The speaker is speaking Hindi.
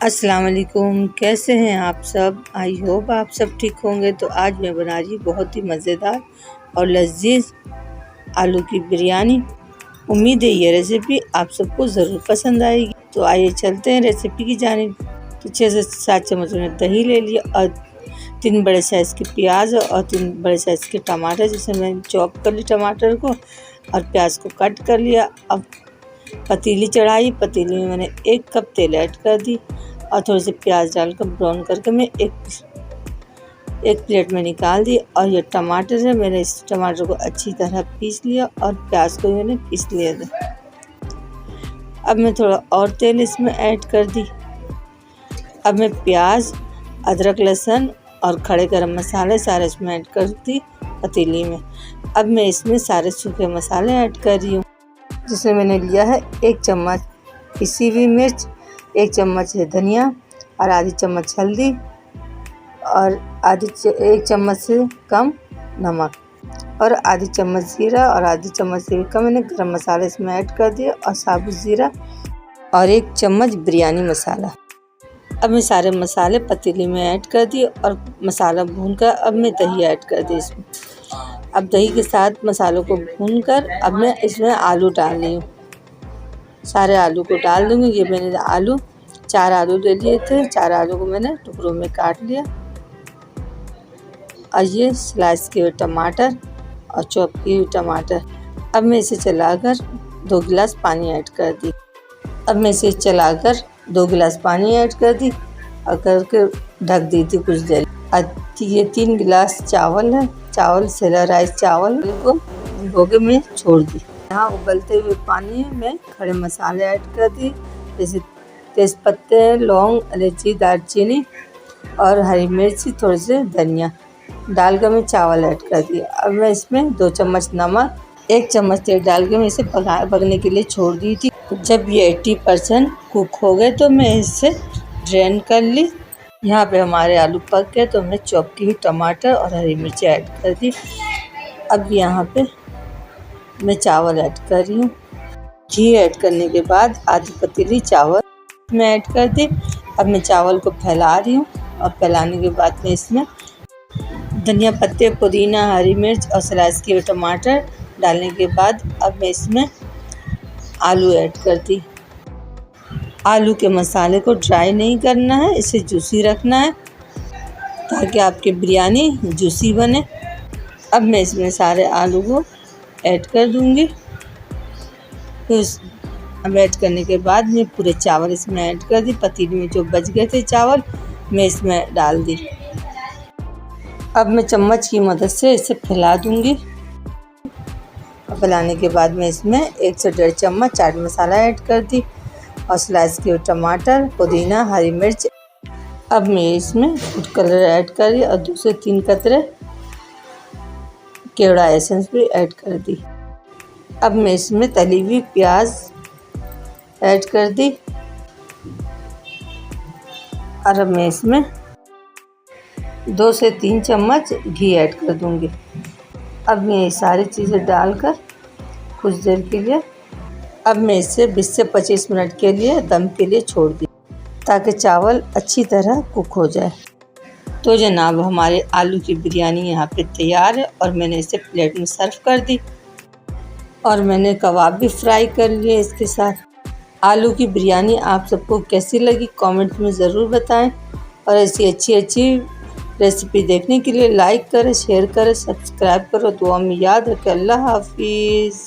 अस्सलाम वालेकुम, कैसे हैं आप सब। आई होप आप सब ठीक होंगे। तो आज मैं बना रही बहुत ही मज़ेदार और लजीज आलू की बिरयानी। उम्मीद है ये रेसिपी आप सबको ज़रूर पसंद आएगी। तो आइए चलते हैं रेसिपी की जानिब। तो 6 से 7 चम्मच मैंने दही ले लिया और 3 बड़े साइज़ के प्याज और 3 बड़े साइज़ के टमाटर, जिसे मैंने चॉप कर लिया टमाटर को और प्याज को कट कर लिया। अब पतीली चढ़ाई, पतीली में मैंने 1 कप तेल ऐड कर दी और थोड़े से प्याज डालकर ब्राउन करके मैं एक प्लेट में निकाल दी। और ये टमाटर है, मैंने इस टमाटर को अच्छी तरह पीस लिया और प्याज को मैंने पीस लिया था। अब मैं थोड़ा और तेल इसमें ऐड कर दी। अब मैं प्याज, अदरक, लहसुन और खड़े गरम मसाले सारे इसमें ऐड कर दी पतीली में। अब मैं इसमें सारे सूखे मसाले ऐड कर रही हूँ, जिसमें मैंने लिया है 1 चम्मच पिसी हुई मिर्च, 1 चम्मच है धनिया और आधी चम्मच हल्दी और 1 चम्मच से कम नमक और आधी चम्मच जीरा और आधी चम्मच से भी कम मैंने गरम मसाला इसमें ऐड कर दिया और साबुत जीरा और 1 चम्मच बिरयानी मसाला। अब मैं सारे मसाले पतीली में ऐड कर दिए और मसाला भूनकर अब मैं दही ऐड कर दी इसमें। अब दही के साथ मसालों को भूनकर अब मैं इसमें आलू डाल रही हूँ। सारे आलू को डाल दूँगी। ये मैंने 4 आलू ले लिए थे। 4 आलू को मैंने टुकड़ों में काट लिया और ये स्लाइस किए हुए टमाटर और चॉप किए हुए टमाटर। अब मैं इसे चलाकर 2 गिलास पानी ऐड कर दी। अब मैं इसे चलाकर 2 गिलास पानी ऐड कर दी और करके ढक दी थी कुछ देर। ये 3 गिलास चावल है, चावल सेला राइस चावल को भिगो के मैं छोड़ दी। यहाँ उबलते हुए पानी में खड़े मसाले ऐड कर दी, जैसे तेज पत्ते, लौंग, इलायची, दालचीनी और हरी मिर्ची, थोड़े से धनिया डालकर मैं चावल ऐड कर दिया। अब मैं इसमें 2 चम्मच नमक, 1 चम्मच तेल डाल के मैं इसे पकने के लिए छोड़ दी थी। जब ये 80% कुक हो गए तो मैं इसे ड्रेन कर ली। यहाँ पे हमारे आलू पक गए तो हमने चॉप की हुई टमाटर और हरी मिर्ची ऐड कर दी। अब यहाँ पे मैं चावल ऐड कर रही हूँ। घी ऐड करने के बाद आधी पतीली चावल मैं ऐड कर दी। अब मैं चावल को फैला रही हूँ और फैलाने के बाद मैं इसमें धनिया पत्ते, पुदीना, हरी मिर्च और स्लाइस किए हुए टमाटर डालने के बाद अब मैं इसमें आलू ऐड कर दी। आलू के मसाले को ड्राई नहीं करना है, इसे जूसी रखना है ताकि आपकी बिरयानी जूसी बने। अब मैं इसमें सारे आलू को ऐड कर दूंगी। तो अब ऐड करने के बाद मैं पूरे चावल इसमें ऐड कर दी। पतीली में जो बच गए थे चावल मैं इसमें डाल दी। अब मैं चम्मच की मदद से इसे फैला दूंगी। फैलाने के बाद मैं इसमें 1 से 1.5 चम्मच चाट मसाला ऐड कर दी और स्लाइस किए टमाटर, पुदीना, हरी मिर्च। अब मैं इसमें फूड कलर ऐड कर दी और 2 से 3 कतरे केवड़ा एसेंस भी ऐड कर दी। अब मैं इसमें तली हुई प्याज ऐड कर दी और अब मैं इसमें 2 से 3 चम्मच घी ऐड कर दूंगी। अब मैं ये सारी चीज़ें डालकर कुछ देर के लिए अब मैं इसे 20 से 25 मिनट के लिए दम के लिए छोड़ दी ताकि चावल अच्छी तरह कुक हो जाए। तो जनाब हमारे आलू की बिरयानी यहाँ पे तैयार है और मैंने इसे प्लेट में सर्व कर दी और मैंने कबाब भी फ्राई कर लिए इसके साथ। आलू की बिरयानी आप सबको कैसी लगी कमेंट में ज़रूर बताएं और ऐसी अच्छी रेसिपी देखने के लिए लाइक करें, शेयर करें, सब्सक्राइब करो। दुआ में याद रखें। अल्लाह हाफिज़।